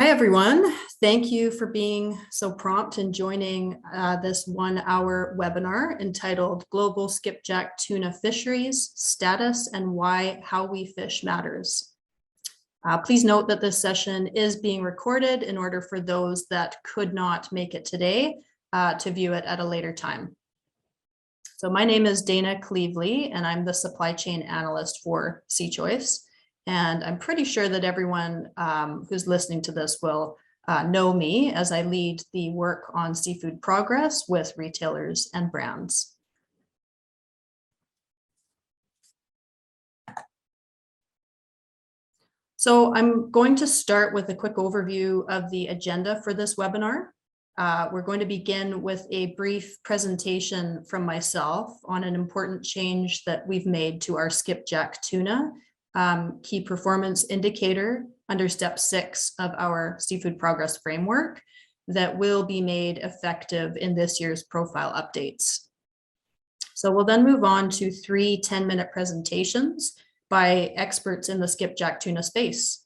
Hi, everyone. Thank you for being so prompt and joining this 1-hour webinar entitled Global Skipjack Tuna Fisheries, Status and Why How We Fish Matters. Please note that this session is being recorded in order for those that could not make it today to view it at a later time. So my name is Dana Cleveley, and I'm the supply chain analyst for SeaChoice. And I'm pretty sure that everyone who's listening to this will know me as I lead the work on seafood progress with retailers and brands. So I'm going to start with a quick overview of the agenda for this webinar. We're going to begin with a brief presentation from myself on an important change that we've made to our skipjack tuna key performance indicator under step 6 of our seafood progress framework that will be made effective in this year's profile updates. So we'll then move on to 3 10-minute presentations by experts in the skipjack tuna space.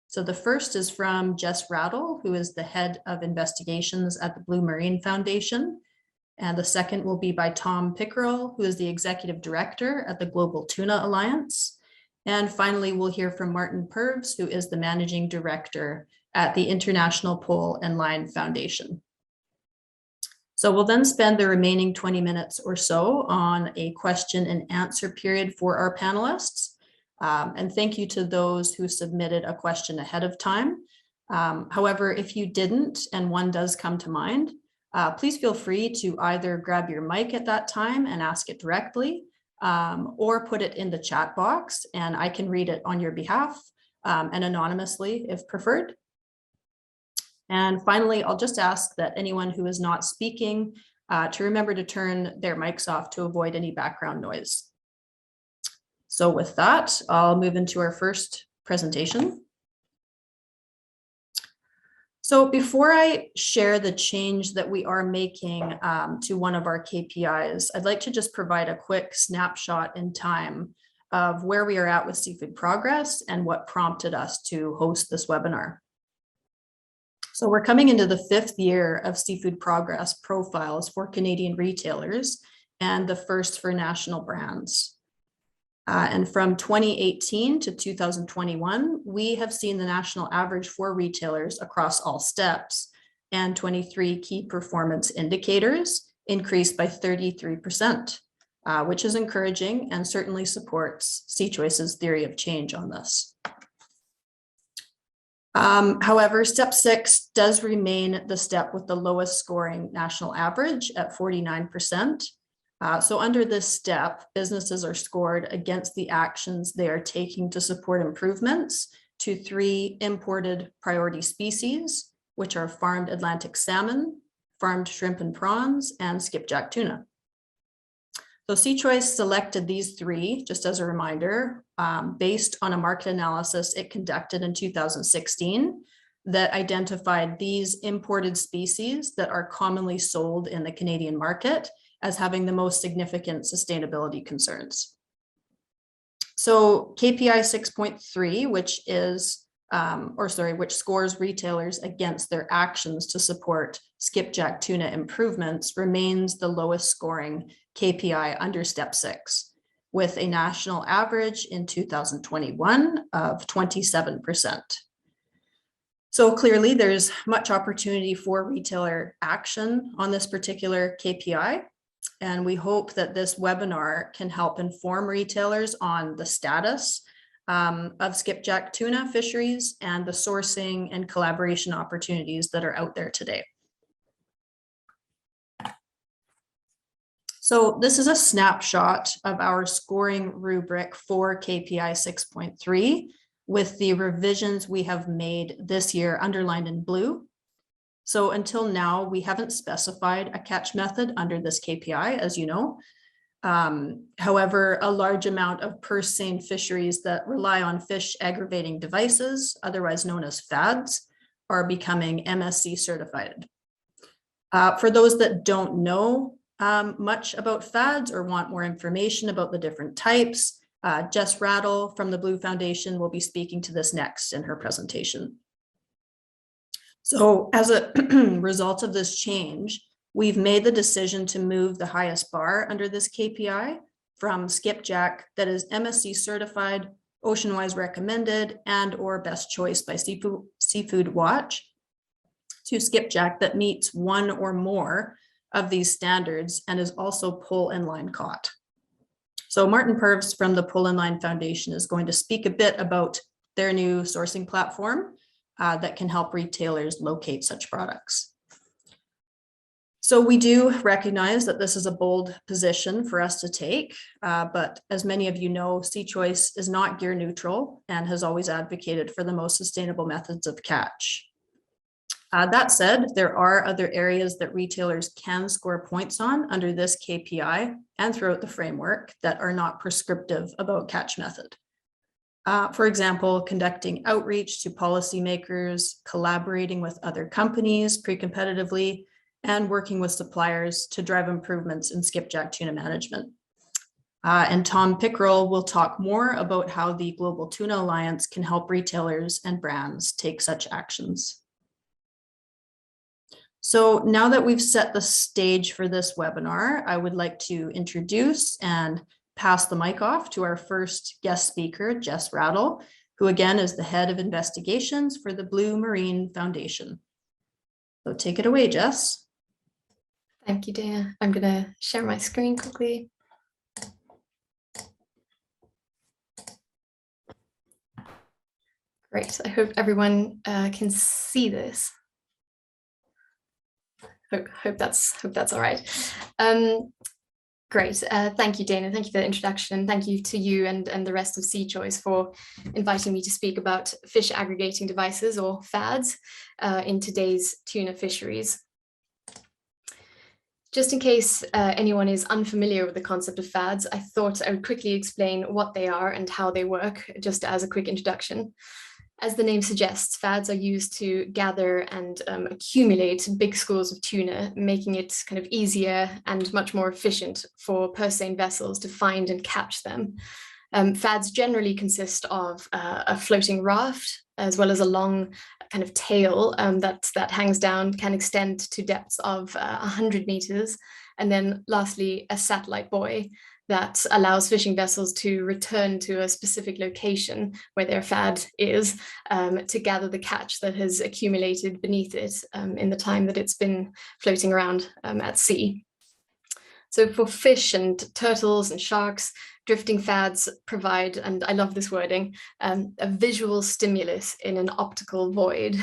So the first is from Jess Rattle, who is the head of investigations at the Blue Marine Foundation. And the second will be by Tom Pickerel, who is the executive director at the Global Tuna Alliance. And finally, we'll hear from Martin Purves, who is the managing director at the International Pole and Line Foundation. So we'll then spend the remaining 20 minutes or so on a question and answer period for our panelists. And thank you to those who submitted a question ahead of time. However, if you didn't and one does come to mind, please feel free to either grab your mic at that time and ask it directly, or put it in the chat box and I can read it on your behalf and anonymously if preferred. And finally, I'll just ask that anyone who is not speaking to remember to turn their mics off to avoid any background noise. So with that, I'll move into our first presentation. So before I share the change that we are making to one of our KPIs, I'd like to just provide a quick snapshot in time of where we are at with seafood progress and what prompted us to host this webinar. So we're coming into the 5th year of seafood progress profiles for Canadian retailers and the first for national brands. And from 2018 to 2021, we have seen the national average for retailers across all steps and 23 key performance indicators increased by 33%, which is encouraging and certainly supports SeaChoice's theory of change on this. However, step 6 does remain the step with the lowest scoring national average at 49%. So under this step, businesses are scored against the actions they are taking to support improvements to 3 imported priority species, which are farmed Atlantic salmon, farmed shrimp and prawns, and skipjack tuna. So SeaChoice selected these 3, just as a reminder, based on a market analysis it conducted in 2016 that identified these imported species that are commonly sold in the Canadian market as having the most significant sustainability concerns. So KPI 6.3, which is, which scores retailers against their actions to support skipjack tuna improvements, remains the lowest scoring KPI under step 6, with a national average in 2021 of 27%. So clearly there's much opportunity for retailer action on this particular KPI. And we hope that this webinar can help inform retailers on the status of skipjack tuna fisheries and the sourcing and collaboration opportunities that are out there today. So this is a snapshot of our scoring rubric for KPI 6.3 with the revisions we have made this year underlined in blue. So until now, we haven't specified a catch method under this KPI, as you know. However, a large amount of purse seine fisheries that rely on fish aggravating devices, otherwise known as FADs, are becoming MSC certified. For those that don't know much about FADs or want more information about the different types, Jess Rattle from the Blue Foundation will be speaking to this next in her presentation. So as a result of this change, we've made the decision to move the highest bar under this KPI from skipjack, that is MSC certified, OceanWise recommended, and or best choice by Seafood Watch, to skipjack that meets one or more of these standards and is also pole and line caught. So Martin Purves from the Pole and Line Foundation is going to speak a bit about their new sourcing platform that can help retailers locate such products. So we do recognize that this is a bold position for us to take, but as many of you know, SeaChoice is not gear neutral and has always advocated for the most sustainable methods of catch. That said, there are other areas that retailers can score points on under this KPI and throughout the framework that are not prescriptive about catch method. For example, conducting outreach to policymakers, collaborating with other companies pre-competitively, and working with suppliers to drive improvements in skipjack tuna management. And Tom Pickerel will talk more about how the Global Tuna Alliance can help retailers and brands take such actions. So now that we've set the stage for this webinar, I would like to introduce and pass the mic off to our first guest speaker, Jess Rattle, who again is the head of investigations for the Blue Marine Foundation. So take it away, Jess. Thank you, Dana. I'm going to share my screen quickly. Great. I hope everyone can see this. Hope that's all right. Great. Thank you, Dana. Thank you for the introduction. Thank you to you and the rest of SeaChoice for inviting me to speak about fish aggregating devices, or FADs, in today's tuna fisheries. Just in case anyone is unfamiliar with the concept of FADs, I thought I would quickly explain what they are and how they work, just as a quick introduction. As the name suggests, FADs are used to gather and accumulate big schools of tuna, making it kind of easier and much more efficient for purse-seine vessels to find and catch them. FADs generally consist of a floating raft, as well as a long kind of tail that hangs down, can extend to depths of 100 meters. And then lastly, a satellite buoy that allows fishing vessels to return to a specific location where their FAD is, to gather the catch that has accumulated beneath it in the time that it's been floating around at sea. So for fish and turtles and sharks, drifting FADs provide, and I love this wording, a visual stimulus in an optical void,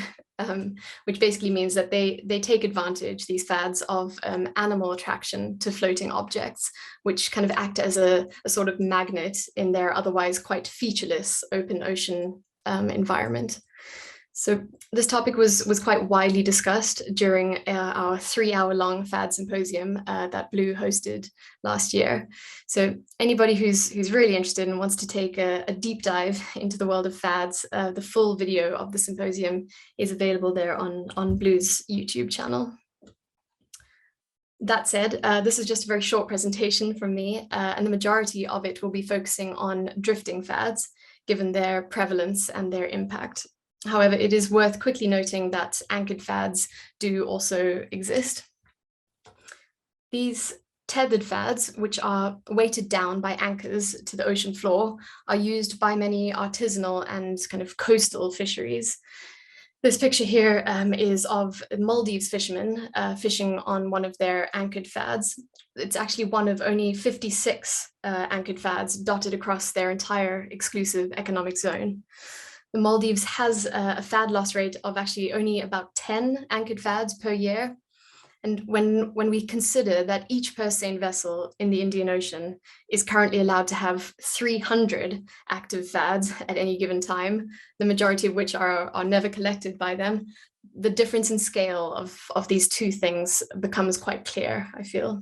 which basically means that they take advantage, these FADs, of animal attraction to floating objects, which kind of act as a sort of magnet in their otherwise quite featureless open ocean environment. So this topic was quite widely discussed during our 3-hour-long FAD symposium that Blue hosted last year. So anybody who's really interested and wants to take a deep dive into the world of FADs, the full video of the symposium is available there on Blue's YouTube channel. That said, this is just a very short presentation from me, and the majority of it will be focusing on drifting FADs, given their prevalence and their impact. However, it is worth quickly noting that anchored FADs do also exist. These tethered FADs, which are weighted down by anchors to the ocean floor, are used by many artisanal and kind of coastal fisheries. This picture here is of Maldives fishermen fishing on one of their anchored FADs. It's actually one of only 56 anchored FADs dotted across their entire exclusive economic zone. The Maldives has a FAD loss rate of actually only about 10 anchored FADs per year. And when we consider that each purse-seine vessel in the Indian Ocean is currently allowed to have 300 active FADs at any given time, the majority of which are never collected by them, the difference in scale of these two things becomes quite clear, I feel.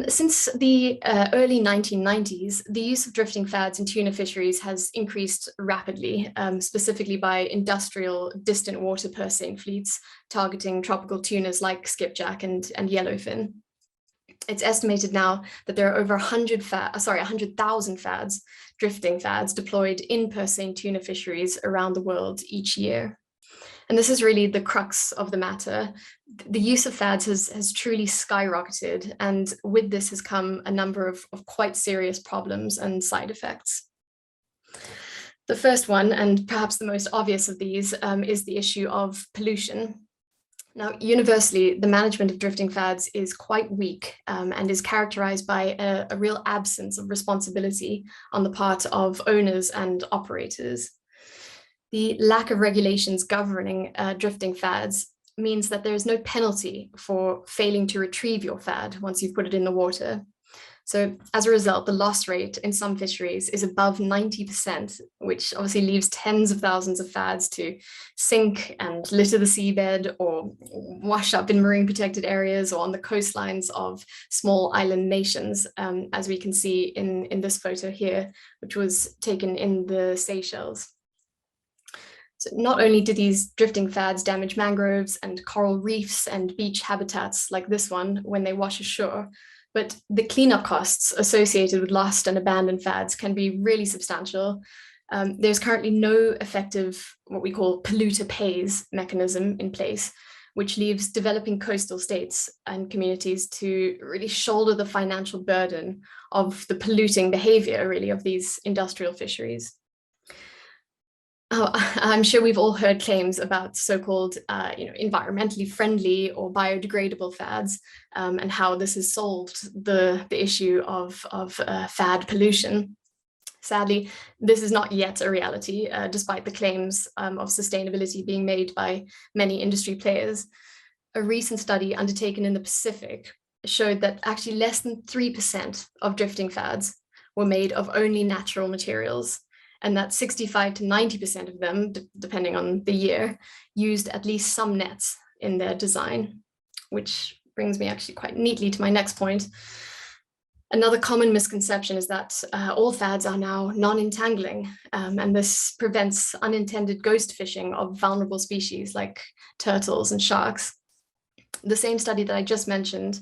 Since the early 1990s, the use of drifting FADs in tuna fisheries has increased rapidly, specifically by industrial distant water purse-seine fleets targeting tropical tunas like skipjack and yellowfin. It's estimated now that there are over 100,000 fads, drifting fads, deployed in purse seine tuna fisheries around the world each year. And this is really the crux of the matter. The use of fads has truly skyrocketed, and with this has come a number of quite serious problems and side effects. The first one, and perhaps the most obvious of these, is the issue of pollution. Now, universally, the management of drifting fads is quite weak and is characterized by a real absence of responsibility on the part of owners and operators. The lack of regulations governing drifting fads means that there is no penalty for failing to retrieve your fad once you've put it in the water. So as a result, the loss rate in some fisheries is above 90%, which obviously leaves tens of thousands of fads to sink and litter the seabed or wash up in marine protected areas or on the coastlines of small island nations, as we can see in this photo here, which was taken in the Seychelles. So not only do these drifting fads damage mangroves and coral reefs and beach habitats like this one when they wash ashore, but the cleanup costs associated with lost and abandoned fads can be really substantial. There's currently no effective, what we call polluter pays mechanism in place, which leaves developing coastal states and communities to really shoulder the financial burden of the polluting behavior, really, of these industrial fisheries. Oh, I'm sure we've all heard claims about so-called environmentally friendly or biodegradable fads, and how this has solved the issue of fad pollution. Sadly, this is not yet a reality, despite the claims of sustainability being made by many industry players. A recent study undertaken in the Pacific showed that actually less than 3% of drifting fads were made of only natural materials, and that 65 to 90% of them, depending on the year, used at least some nets in their design, which brings me actually quite neatly to my next point. Another common misconception is that all fads are now non-entangling, and this prevents unintended ghost fishing of vulnerable species like turtles and sharks. The same study that I just mentioned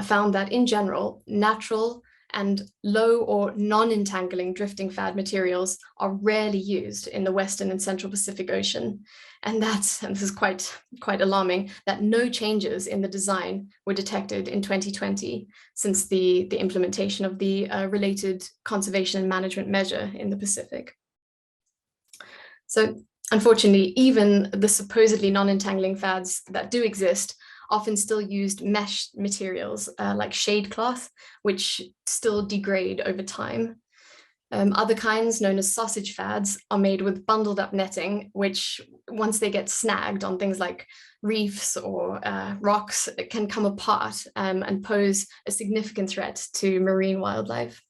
found that in general, natural and low or non-entangling drifting fad materials are rarely used in the Western and Central Pacific Ocean. And this is quite alarming, that no changes in the design were detected in 2020 since the implementation of the related conservation and management measure in the Pacific. So unfortunately, even the supposedly non-entangling fads that do exist often still used mesh materials like shade cloth, which still degrade over time. Other kinds, known as sausage fads, are made with bundled up netting, which once they get snagged on things like reefs or rocks, it can come apart and pose a significant threat to marine wildlife.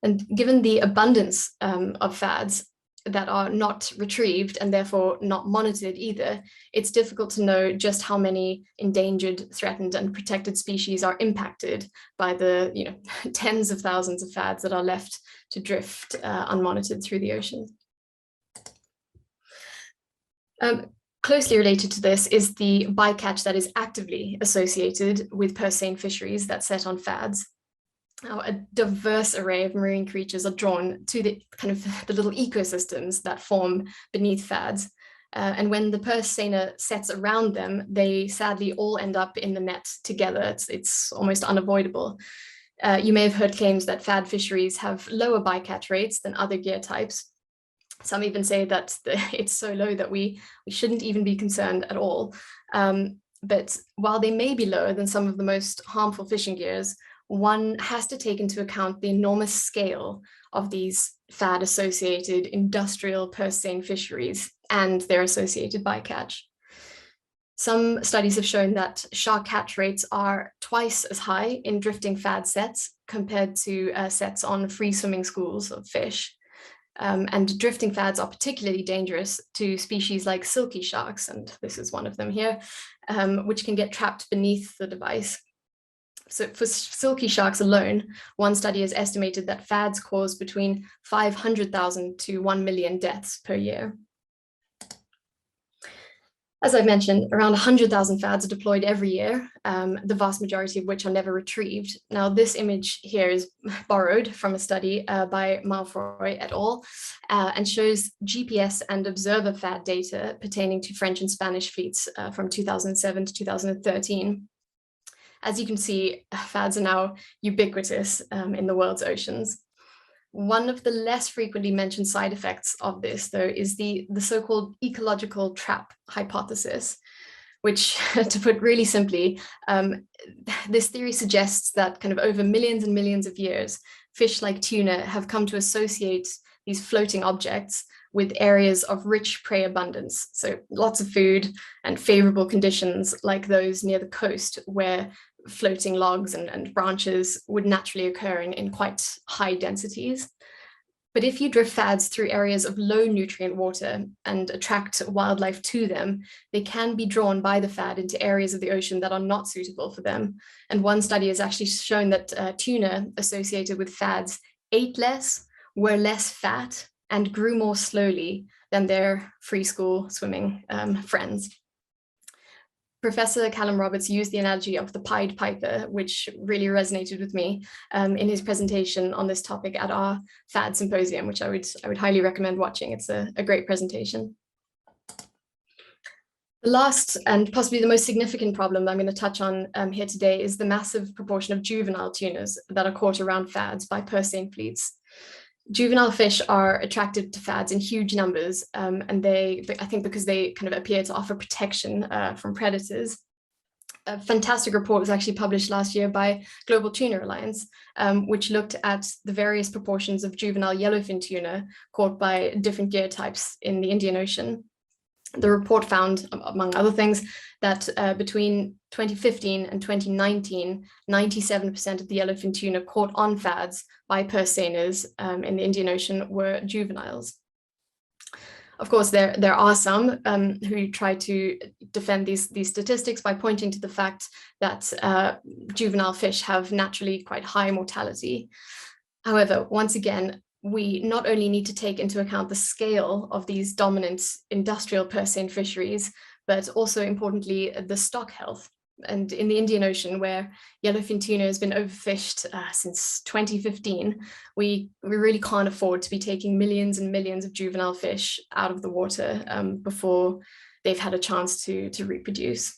And given the abundance of fads that are not retrieved and therefore not monitored either, it's difficult to know just how many endangered, threatened, and protected species are impacted by the tens of thousands of fads that are left to drift unmonitored through the ocean. Closely related to this is the bycatch that is actively associated with purse seine fisheries that set on fads. Now, a diverse array of marine creatures are drawn to the little ecosystems that form beneath fads. And when the purse seine sets around them, they sadly all end up in the net together. It's almost unavoidable. You may have heard claims that fad fisheries have lower bycatch rates than other gear types. Some even say that it's so low that we shouldn't even be concerned at all. But while they may be lower than some of the most harmful fishing gears, one has to take into account the enormous scale of these fad-associated industrial purse seine fisheries and their associated bycatch. Some studies have shown that shark catch rates are twice as high in drifting fad sets compared to sets on free swimming schools of fish. And drifting fads are particularly dangerous to species like silky sharks, and this is one of them here, which can get trapped beneath the device. So for silky sharks alone, one study has estimated that fads cause between 500,000 to 1 million deaths per year. As I mentioned, around 100,000 fads are deployed every year, the vast majority of which are never retrieved. Now, this image here is borrowed from a study by Malfroy et al. And shows GPS and observer fad data pertaining to French and Spanish fleets from 2007 to 2013. As you can see, fads are now ubiquitous in the world's oceans. One of the less frequently mentioned side effects of this, though, is the so-called ecological trap hypothesis, which, to put really simply, this theory suggests that kind of over millions and millions of years, fish like tuna have come to associate these floating objects with areas of rich prey abundance. So lots of food and favorable conditions like those near the coast, where floating logs and branches would naturally occur in quite high densities. But if you drift fads through areas of low nutrient water and attract wildlife to them, they can be drawn by the fad into areas of the ocean that are not suitable for them. And one study has actually shown that tuna associated with fads ate less, were less fat, and grew more slowly than their free school swimming friends. Professor Callum Roberts used the analogy of the Pied Piper, which really resonated with me in his presentation on this topic at our FAD symposium, which I would highly recommend watching. It's a great presentation. The last and possibly the most significant problem that I'm going to touch on here today is the massive proportion of juvenile tunas that are caught around fads by purse seine fleets. Juvenile fish are attracted to fads in huge numbers, and I think because they kind of appear to offer protection from predators. A fantastic report was actually published last year by Global Tuna Alliance, which looked at the various proportions of juvenile yellowfin tuna caught by different gear types in the Indian Ocean. The report found, among other things, that between 2015 and 2019, 97% of the yellowfin tuna caught on fads by purse seiners in the Indian Ocean were juveniles. Of course, there are some who try to defend these statistics by pointing to the fact that juvenile fish have naturally quite high mortality. However, once again, we not only need to take into account the scale of these dominant industrial purse seine fisheries, but also importantly, the stock health. And in the Indian Ocean, where yellowfin tuna has been overfished since 2015, we really can't afford to be taking millions and millions of juvenile fish out of the water before they've had a chance to reproduce.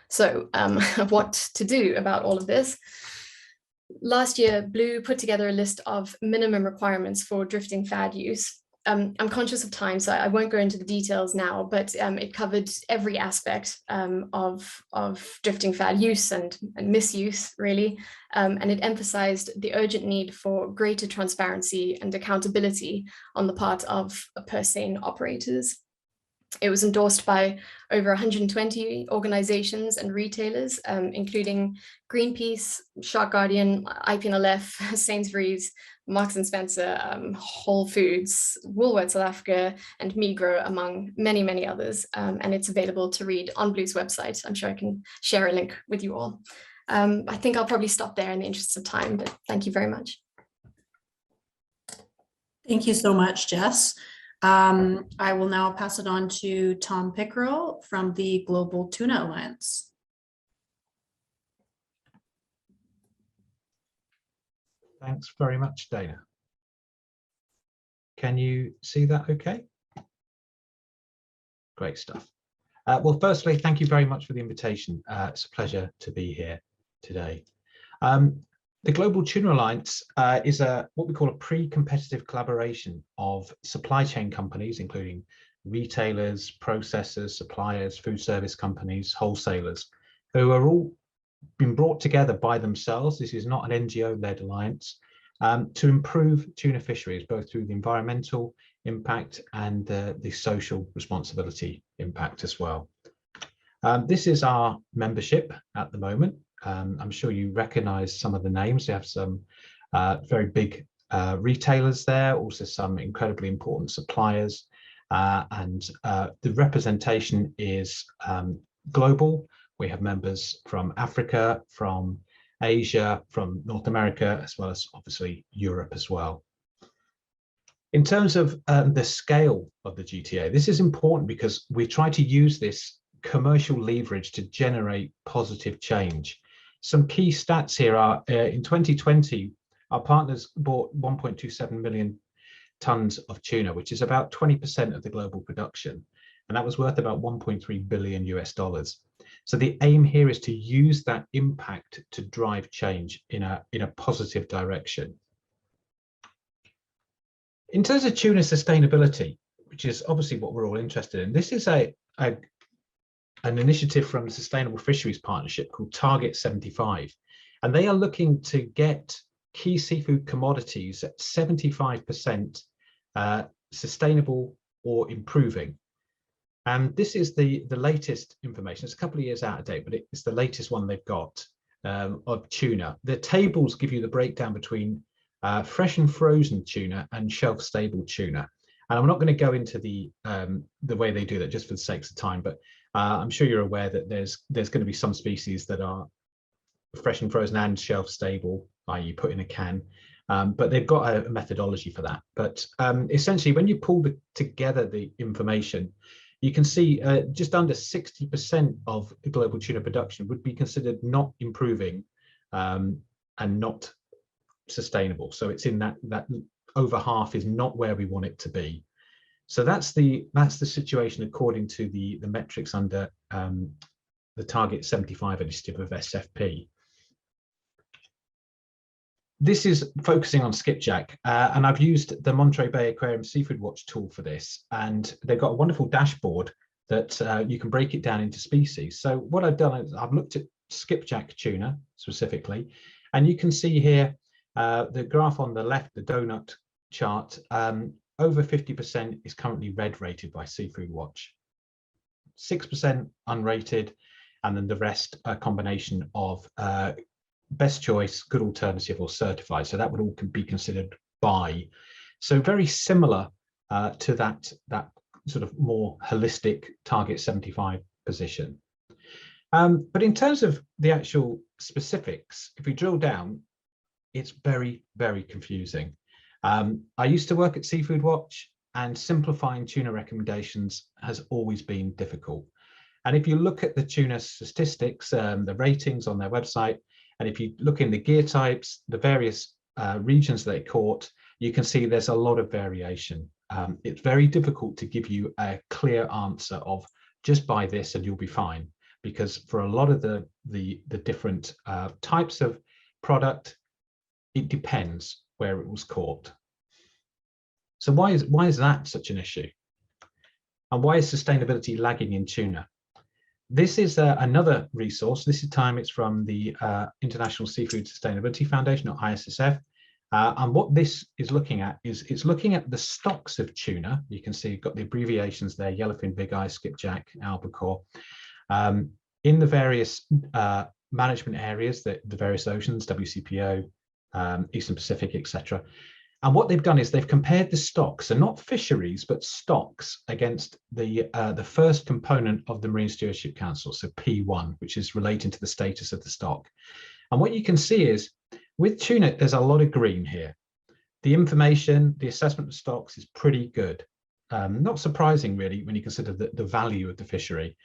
So what to do about all of this? Last year, Blue put together a list of minimum requirements for drifting fad use. I'm conscious of time, so I won't go into the details now, but it covered every aspect of drifting fad use and misuse, really, and it emphasized the urgent need for greater transparency and accountability on the part of purse seine operators. It was endorsed by over 120 organizations and retailers, including Greenpeace, Shark Guardian, IPNLF, Sainsbury's, Marks and Spencer, Whole Foods, Woolworths South Africa, and Migros, among many, many others. And it's available to read on Blue's website. I'm sure I can share a link with you all. I think I'll probably stop there in the interest of time, but thank you very much. Thank you so much, Jess. I will now pass it on to Tom Pickerel from the Global Tuna Alliance. Thanks very much, Dana. Can you see that okay? Great stuff. Well, firstly, thank you very much for the invitation. It's a pleasure to be here today. The Global Tuna Alliance is what we call a pre-competitive collaboration of supply chain companies, including retailers, processors, suppliers, food service companies, wholesalers, who are all been brought together by themselves. This is not an NGO-led alliance, to improve tuna fisheries, both through the environmental impact and the social responsibility impact as well. This is our membership at the moment. I'm sure you recognize some of the names. You have some very big retailers there, also some incredibly important suppliers, and the representation is global. We have members from Africa, from Asia, from North America, as well as obviously Europe as well. In terms of the scale of the GTA, this is important because we try to use this commercial leverage to generate positive change. Some key stats here are in 2020, our partners bought 1.27 million tons of tuna, which is about 20% of the global production. And that was worth about 1.3 billion US dollars. So the aim here is to use that impact to drive change in a positive direction. In terms of tuna sustainability, which is obviously what we're all interested in, this is an initiative from the Sustainable Fisheries Partnership called Target 75. And they are looking to get key seafood commodities at 75% sustainable or improving. And this is the latest information. It's a couple of years out of date, but it's the latest one they've got of tuna. The tables give you the breakdown between fresh and frozen tuna and shelf-stable tuna. And I'm not going to go into the way they do that just for the sake of time, but I'm sure you're aware that there's going to be some species that are fresh and frozen and shelf-stable, i.e. put in a can. But they've got a methodology for that. But essentially, when you pull together the information, you can see just under 60% of the global tuna production would be considered not improving and not sustainable. So it's in that over half is not where we want it to be. So that's the situation according to the metrics under the Target 75 initiative of SFP. This is focusing on skipjack, and I've used the Monterey Bay Aquarium Seafood Watch tool for this, and they've got a wonderful dashboard that you can break it down into species. So what I've done is I've looked at skipjack tuna specifically, and you can see here the graph on the left, the donut chart, over 50% is currently red rated by Seafood Watch, 6% unrated, and then the rest a combination of best choice, good alternative, or certified. So that would all be considered buy. So very similar to that sort of more holistic Target 75 position. But in terms of the actual specifics, if we drill down, it's very, very confusing. I used to work at Seafood Watch, and simplifying tuna recommendations has always been difficult. And if you look at the tuna statistics, the ratings on their website, and if you look in the gear types, the various regions they caught, you can see there's a lot of variation. It's very difficult to give you a clear answer of just buy this and you'll be fine, because for a lot of the different types of product, it depends where it was caught. So why is that such an issue? And why is sustainability lagging in tuna? This is another resource. This time it's from the International Seafood Sustainability Foundation, or ISSF. And what this is looking at is it's looking at the stocks of tuna. You can see you've got the abbreviations there: yellowfin, big eye, skipjack, albacore, in the various management areas, the various oceans, WCPO, Eastern Pacific, etc. And what they've done is they've compared the stocks, so not fisheries, but stocks, against the first component of the Marine Stewardship Council, so P1, which is relating to the status of the stock. And what you can see is with tuna, there's a lot of green here. The information, the assessment of stocks is pretty good. Not surprising, really, when you consider the value of the fishery.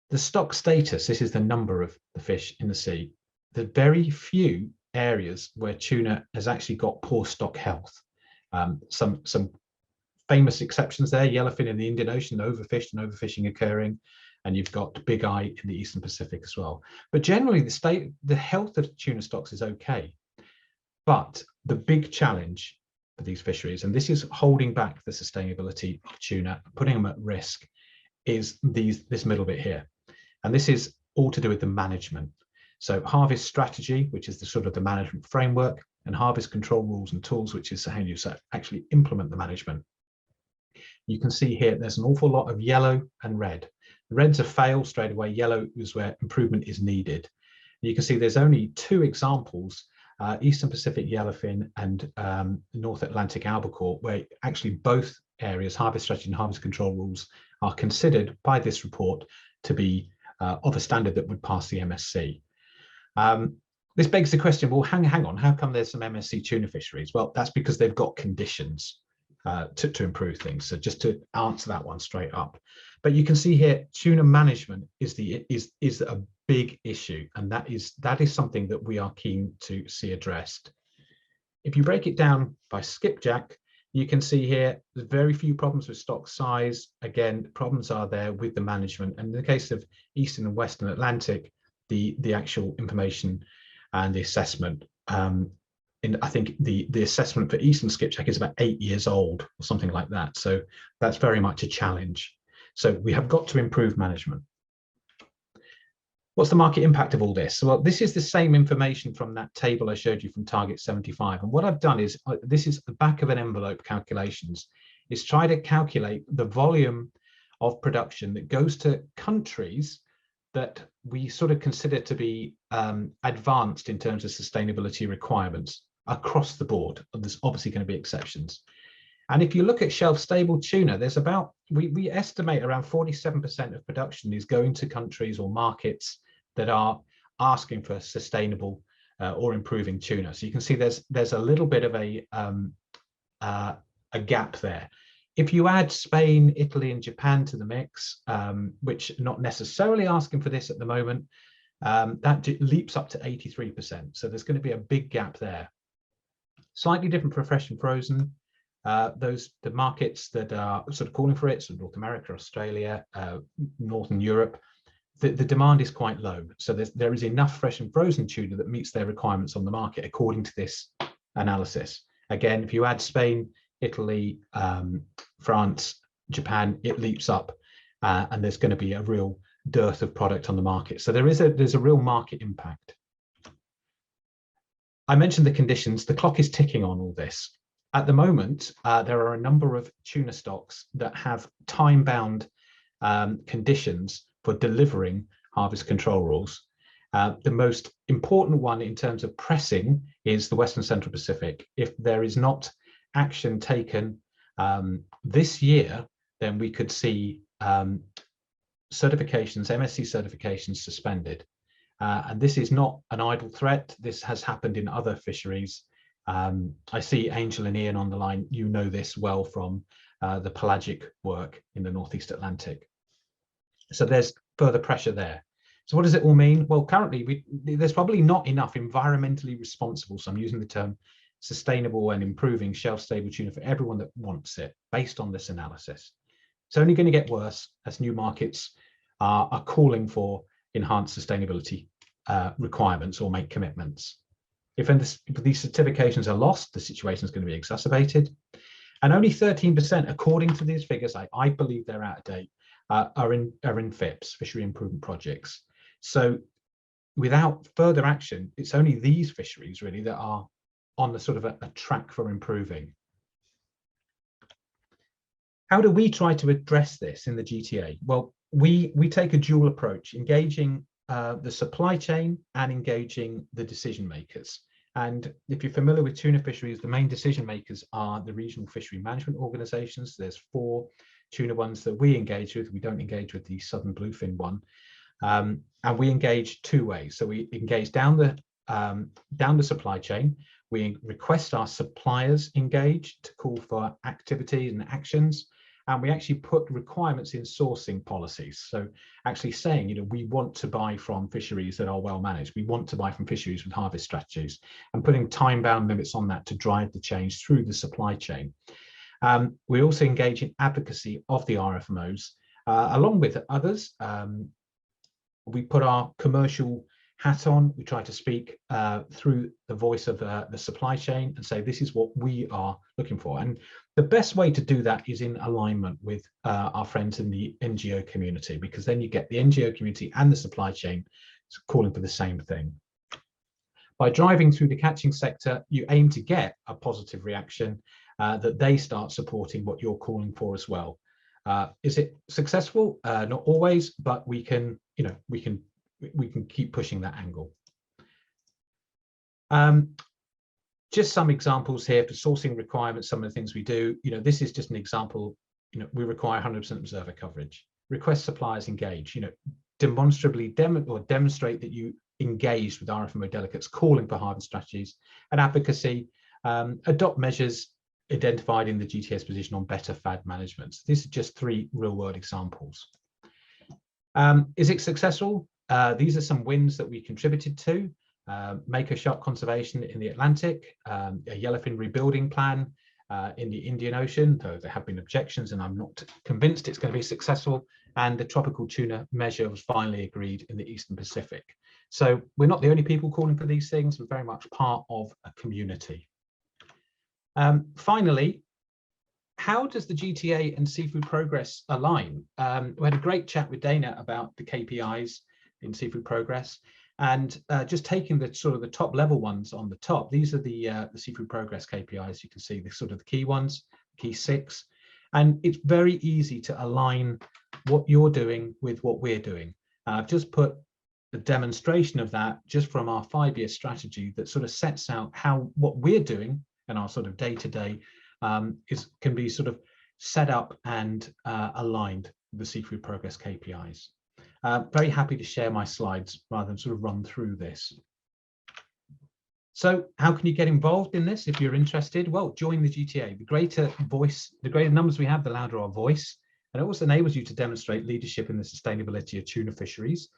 The stock status, this is the number of the fish in the sea. There's very few areas where tuna has actually got poor stock health. Some famous exceptions there: yellowfin in the Indian Ocean, overfished and overfishing occurring, and you've got big eye in the Eastern Pacific as well. But generally, the health of tuna stocks is okay. But the big challenge for these fisheries, and this is holding back the sustainability of tuna, putting them at risk, is this middle bit here. And this is all to do with the management. So harvest strategy, which is the sort of the management framework, and harvest control rules and tools, which is how you actually implement the management. You can see here there's an awful lot of yellow and red. The red's a fail straight away. Yellow is where improvement is needed. You can see there's only two examples, Eastern Pacific yellowfin and North Atlantic albacore, where actually both areas, harvest strategy and harvest control rules, are considered by this report to be of a standard that would pass the MSC. This begs the question, well, hang on, how come there's some MSC tuna fisheries? Well, that's because they've got conditions. to improve things. So just to answer that one straight up. But you can see here, tuna management is a big issue, and that is something that we are keen to see addressed. If you break it down by skipjack, you can see here there's very few problems with stock size. Again, problems are there with the management. And in the case of Eastern and Western Atlantic, the actual information and the assessment, I think the assessment for Eastern skipjack is about 8 years old or something like that. So that's very much a challenge. So we have got to improve management. What's the market impact of all this? Well, this is the same information from that table I showed you from Target 75. And what I've done is, this is the back of an envelope calculations, is try to calculate the volume of production that goes to countries that we sort of consider to be advanced in terms of sustainability requirements across the board. There's obviously going to be exceptions. And if you look at shelf-stable tuna, there's about, we estimate around 47% of production is going to countries or markets that are asking for sustainable or improving tuna. So you can see there's a little bit of a gap there. If you add Spain, Italy, and Japan to the mix, which are not necessarily asking for this at the moment, that leaps up to 83%. So there's going to be a big gap there. Slightly different for fresh and frozen. The markets that are sort of calling for it, so North America, Australia, Northern Europe, the demand is quite low. So there is enough fresh and frozen tuna that meets their requirements on the market, according to this analysis. Again, if you add Spain, Italy, France, Japan, it leaps up, and there's going to be a real dearth of product on the market. So there's a real market impact. I mentioned the conditions. The clock is ticking on all this. At the moment, there are a number of tuna stocks that have time-bound conditions for delivering harvest control rules. The most important one in terms of pressing is the Western Central Pacific. If there is not action taken this year, then we could see certifications, MSC certifications suspended. And this is not an idle threat. This has happened in other fisheries. I see Angel and Ian on the line. You know this well from the pelagic work in the Northeast Atlantic. So there's further pressure there. So what does it all mean? Well, currently there's probably not enough environmentally responsible, so I'm using the term sustainable and improving shelf-stable tuna for everyone that wants it, based on this analysis. It's only going to get worse as new markets are calling for enhanced sustainability requirements or make commitments. If these certifications are lost, the situation is going to be exacerbated. And only 13%, according to these figures, I believe they're out of date, are in FIPs, fishery improvement projects. So without further action, it's only these fisheries really that are on the sort of a track for improving. How do we try to address this in the GTA? Well, we take a dual approach, engaging the supply chain and engaging the decision makers. And if you're familiar with tuna fisheries, the main decision makers are the regional fishery management organizations. There's 4 tuna ones that we engage with. We don't engage with the southern bluefin one. And we engage 2 ways. So we engage down the supply chain. We request our suppliers engage to call for activities and actions. And we actually put requirements in sourcing policies. So actually saying, we want to buy from fisheries that are well managed. We want to buy from fisheries with harvest strategies, and putting time-bound limits on that to drive the change through the supply chain. We also engage in advocacy of the RFMOs, along with others. We put our commercial hat on. We try to speak through the voice of the supply chain and say, this is what we are looking for. And the best way to do that is in alignment with our friends in the NGO community, because then you get the NGO community and the supply chain calling for the same thing. By driving through the catching sector, you aim to get a positive reaction that they start supporting what you're calling for as well. Is it successful? Not always, but we can keep pushing that angle. Just some examples here for sourcing requirements, some of the things we do. This is just an example. We require 100% observer coverage. Request suppliers engage. Demonstrably demonstrate that you engaged with RFMO delegates calling for harvest strategies and advocacy. Adopt measures identified in the GTA's position on better FAD management. So these are just 3 real-world examples. Is it successful? These are some wins that we contributed to. Mako shark conservation in the Atlantic, a yellowfin rebuilding plan in the Indian Ocean, though there have been objections and I'm not convinced it's going to be successful, and the tropical tuna measure was finally agreed in the Eastern Pacific. So we're not the only people calling for these things, we're very much part of a community. Finally, how does the GTA and Seafood Progress align? We had a great chat with Dana about the KPIs in Seafood Progress, and just taking the sort of the top level ones on the top, these are the Seafood Progress KPIs. You can see the sort of the key ones, key 6, and it's very easy to align what you're doing with what we're doing. I've just put a demonstration of that just from our 5-year strategy that sort of sets out how what we're doing and our sort of day-to-day can be sort of set up and aligned with the Seafood Progress KPIs. Very happy to share my slides rather than sort of run through this. So how can you get involved in this if you're interested? Well, join the GTA. The greater numbers we have, the louder our voice. And it also enables you to demonstrate leadership in the sustainability of tuna fisheries.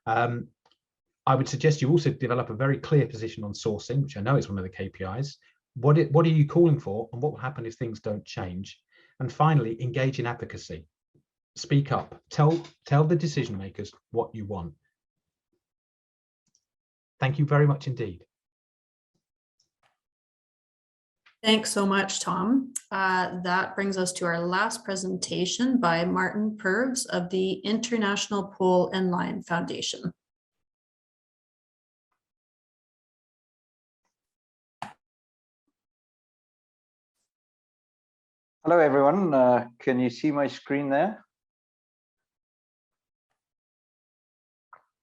I would suggest you also develop a very clear position on sourcing, which I know is one of the KPIs. What are you calling for, and what will happen if things don't change? And finally, engage in advocacy. Speak up. Tell the decision makers what you want. Thank you very much indeed. Thanks so much, Tom. That brings us to our last presentation by Martin Purves of the International Pole and Line Foundation. Hello, everyone. Can you see my screen there?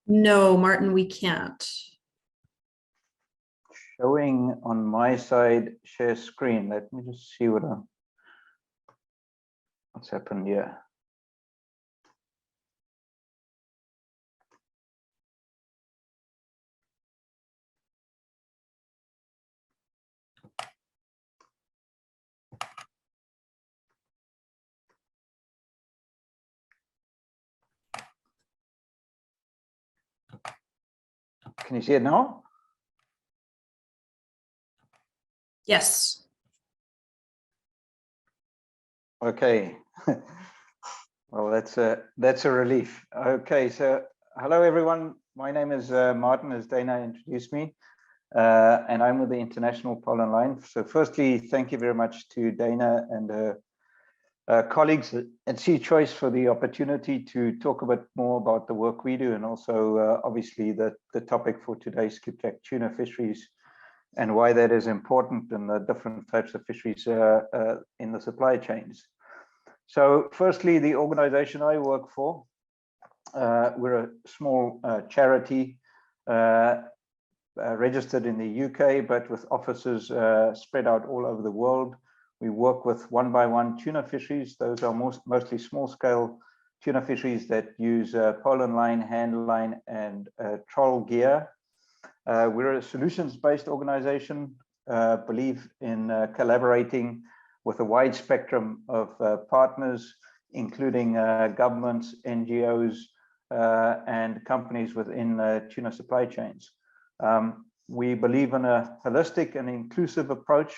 No, Martin, we can't. Showing on my side, share screen. Let me just see what's happened here. Can you see it now? Yes. Okay. Well, that's a relief. Okay, so hello everyone. My name is Martin, as Dana introduced me, and I'm with the International Pole and Line. So firstly, thank you very much to Dana and her colleagues at SeaChoice for the opportunity to talk a bit more about the work we do, and also obviously the topic for today, skipjack tuna fisheries, and why that is important and the different types of fisheries in the supply chains. So firstly, the organization I work for, we're a small charity registered in the UK, but with offices spread out all over the world. We work with 1-by-1 tuna fisheries. Those are mostly small-scale tuna fisheries that use pole and line, hand line, and troll gear. We're a solutions-based organization, believe in collaborating with a wide spectrum of partners, including governments, NGOs, and companies within tuna supply chains. We believe in a holistic and inclusive approach,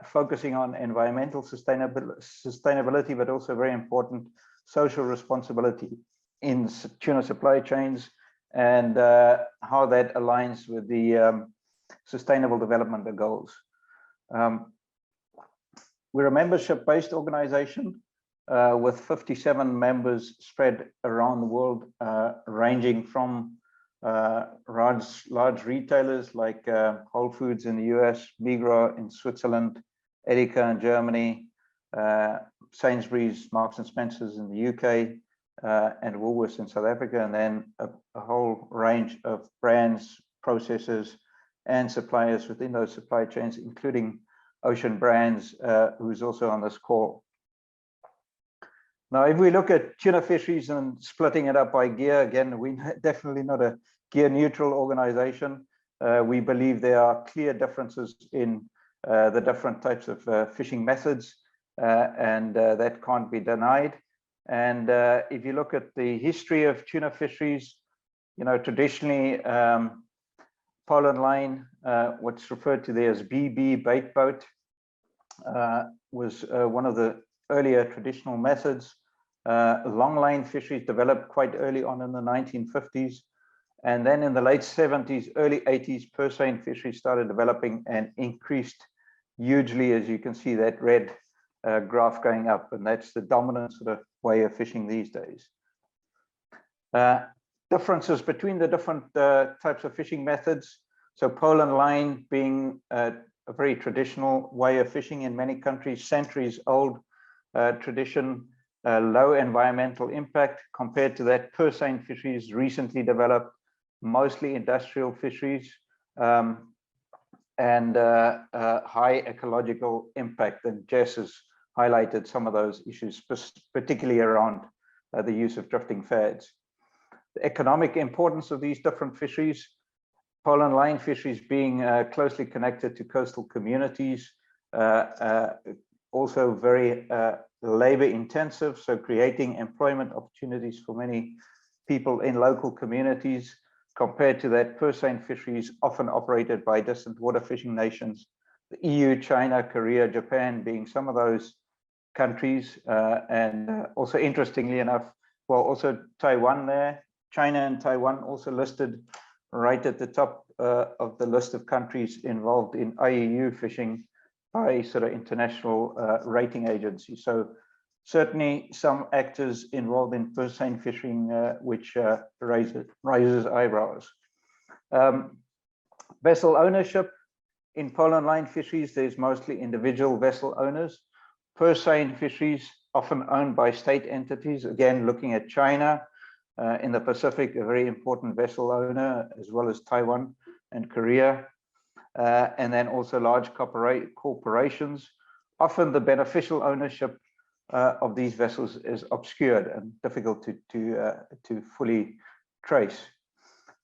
focusing on environmental sustainability, but also very important social responsibility in tuna supply chains, and how that aligns with the Sustainable Development Goals. We're a membership-based organization with 57 members spread around the world, ranging from large retailers like Whole Foods in the US, Migros in Switzerland, Edeka in Germany, Sainsbury's, Marks and Spencer's in the UK, and Woolworths in South Africa, and then a whole range of brands, processors, and suppliers within those supply chains, including Ocean Brands, who's also on this call. Now, if we look at tuna fisheries and splitting it up by gear, again, we're definitely not a gear neutral organization. We believe there are clear differences in the different types of fishing methods, and that can't be denied. And if you look at the history of tuna fisheries, you know, traditionally, pole and line, what's referred to there as BB, bait boat, was one of the earlier traditional methods. Long line fisheries developed quite early on in the 1950s. And then in the late 70s, early 80s, purse seine fisheries started developing and increased hugely, as you can see that red graph going up. And that's the dominant sort of way of fishing these days. Differences between the different types of fishing methods. So pole and line being a very traditional way of fishing in many countries, centuries old tradition, low environmental impact compared to that purse seine fisheries, recently developed, mostly industrial fisheries, and high ecological impact. And Jess has highlighted some of those issues, particularly around the use of drifting fads. The economic importance of these different fisheries, pole and line fisheries being closely connected to coastal communities, also very labor intensive, so creating employment opportunities for many people in local communities, compared to that purse seine fisheries often operated by distant water fishing nations, the EU, China, Korea, Japan being some of those countries, and also interestingly enough, well, also Taiwan there, China and Taiwan also listed right at the top of the list of countries involved in IUU fishing by sort of international rating agencies. So certainly some actors involved in purse seine fishing, which raises eyebrows. Vessel ownership in pole and line fisheries, there's mostly individual vessel owners. Purse seine fisheries often owned by state entities. Again, looking at China, in the Pacific, a very important vessel owner, as well as Taiwan and Korea. And then also large corporations. Often the beneficial ownership of these vessels is obscured and difficult to fully trace.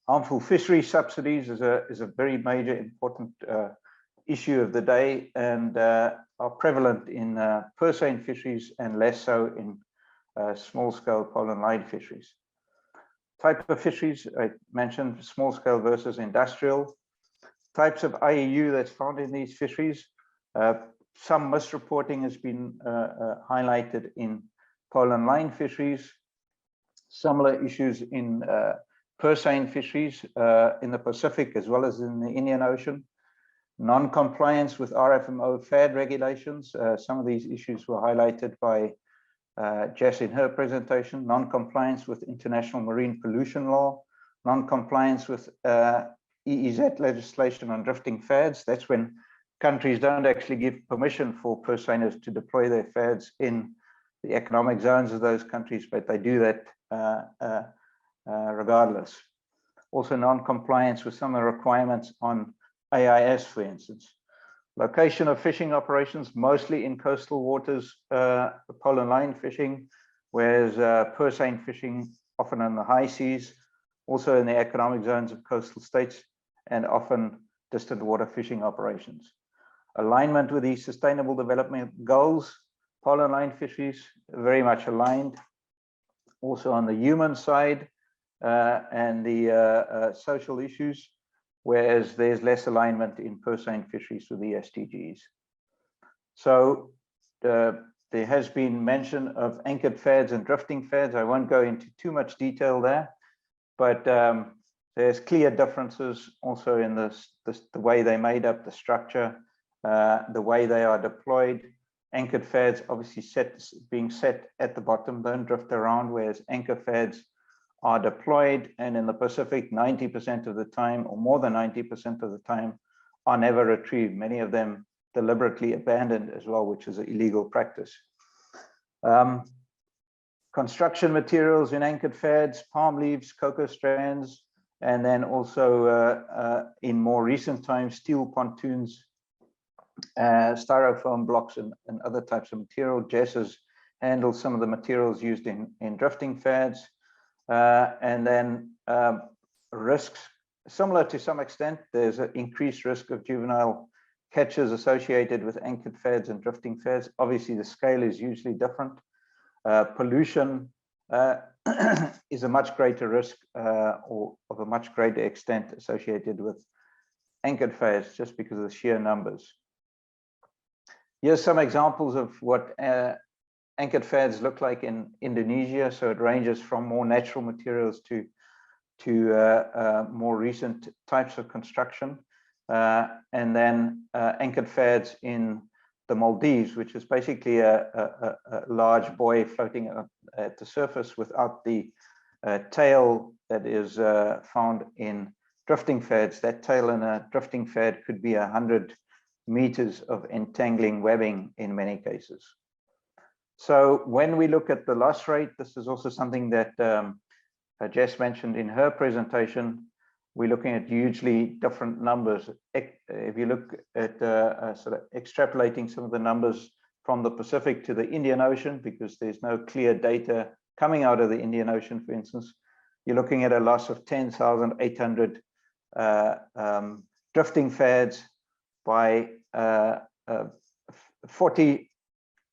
Harmful fishery subsidies is a very major important issue of the day, and are prevalent in purse seine fisheries and less so in small-scale pole and line fisheries. Type of fisheries, I mentioned small-scale versus industrial. Types of IUU that's found in these fisheries. Some misreporting has been highlighted in pole and line fisheries. Similar issues in purse seine fisheries in the Pacific as well as in the Indian Ocean. Non-compliance with RFMO FAD regulations. Some of these issues were highlighted by Jess in her presentation. Non-compliance with international marine pollution law. Non-compliance with EEZ legislation on drifting fads. That's when countries don't actually give permission for purse seiners to deploy their fads in the economic zones of those countries, but they do that regardless. Also non-compliance with some of the requirements on AIS, for instance. Location of fishing operations, mostly in coastal waters, pole and line fishing, whereas purse seine fishing often in the high seas, also in the economic zones of coastal states, and often distant water fishing operations. Alignment with these sustainable development goals, pole and line fisheries, very much aligned. Also on the human side and the social issues, whereas there's less alignment in purse seine fisheries with the SDGs. So there has been mention of anchored fads and drifting fads. I won't go into too much detail there, but there's clear differences also in the way they made up the structure, the way they are deployed. Anchored fads obviously being set at the bottom, don't drift around, whereas anchor fads are deployed, and in the Pacific 90% of the time, or more than 90% of the time, are never retrieved, many of them deliberately abandoned as well, which is an illegal practice. Construction materials in anchored fads, palm leaves, cocoa strands, and then also in more recent times, steel pontoons, styrofoam blocks, and other types of material. Jess has handled some of the materials used in drifting fads. And then risks, similar to some extent, there's an increased risk of juvenile catches associated with anchored fads and drifting fads. Obviously, the scale is hugely different. Pollution is a much greater risk or of a much greater extent associated with anchored fads just because of the sheer numbers. Here's some examples of what anchored fads look like in Indonesia. So it ranges from more natural materials to more recent types of construction. And then anchored fads in the Maldives, which is basically a large buoy floating at the surface without the tail that is found in drifting fads. That tail in a drifting fad could be 100 meters of entangling webbing in many cases. So when we look at the loss rate, this is also something that Jess mentioned in her presentation. We're looking at hugely different numbers. If you look at sort of extrapolating some of the numbers from the Pacific to the Indian Ocean, because there's no clear data coming out of the Indian Ocean, for instance, you're looking at a loss of 10,800 drifting fads by 40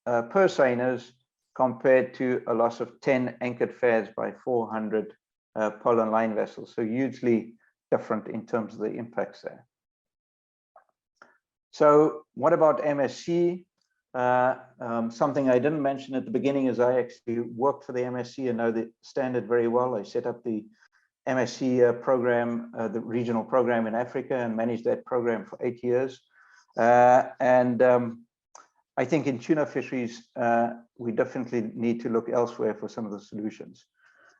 purse-seiners compared to a loss of 10 anchored fads by 400 pole and line vessels. So hugely different in terms of the impacts there. So what about MSC? Something I didn't mention at the beginning is I actually worked for the MSC and know the standard very well. I set up the MSC program, the regional program in Africa, and managed that program for 8 years. I think in tuna fisheries, we definitely need to look elsewhere for some of the solutions.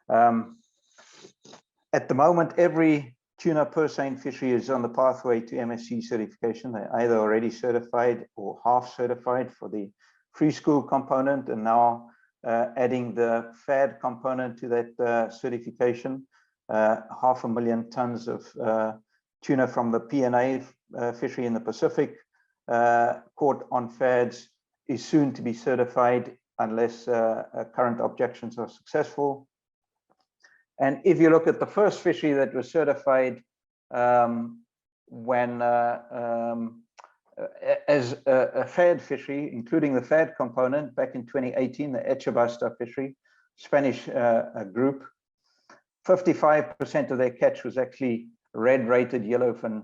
At the moment, every tuna purse-seine fishery is on the pathway to MSC certification. They're either already certified or half certified for the free school component, and now adding the FAD component to that certification. 500,000 tons of tuna from the P&A fishery in the Pacific caught on FADs is soon to be certified unless current objections are successful. And if you look at the first fishery that was certified when as a FAD fishery, including the FAD component back in 2018, the Echabasta fishery, Spanish group, 55% of their catch was actually red-rated yellowfin